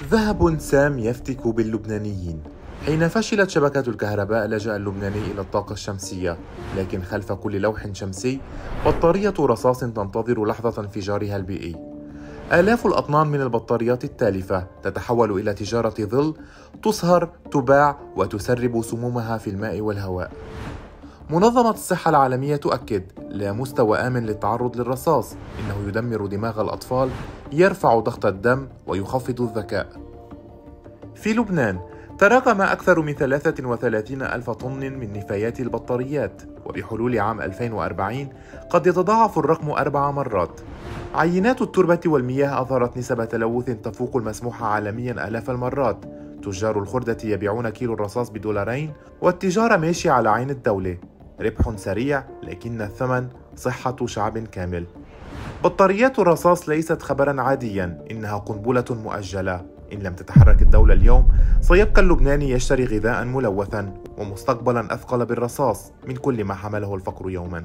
ذهب سام يفتك باللبنانيين. حين فشلت شبكة الكهرباء لجأ اللبناني إلى الطاقة الشمسية، لكن خلف كل لوح شمسي بطارية رصاص تنتظر لحظة انفجارها البيئي. آلاف الأطنان من البطاريات التالفة تتحول إلى تجارة ظل تصهر، تباع وتسرب سمومها في الماء والهواء. منظمة الصحة العالمية تؤكد: لا مستوى آمن للتعرض للرصاص، إنه يدمر دماغ الأطفال، يرفع ضغط الدم ويخفض الذكاء. في لبنان تراكم أكثر من 33 ألف طن من نفايات البطاريات، وبحلول عام 2040 قد يتضاعف الرقم 4 مرات. عينات التربة والمياه أظهرت نسب تلوث تفوق المسموح عالميا آلاف المرات. تجار الخردة يبيعون كيلو الرصاص ب2، والتجارة ماشية على عين الدولة. ربح سريع، لكن الثمن صحة شعب كامل. بطاريات الرصاص ليست خبرا عاديا، إنها قنبلة مؤجلة. إن لم تتحرك الدولة اليوم، سيبقى اللبناني يشتري غذاء ملوثا ومستقبلا أثقل بالرصاص من كل ما حمله الفقر يوما.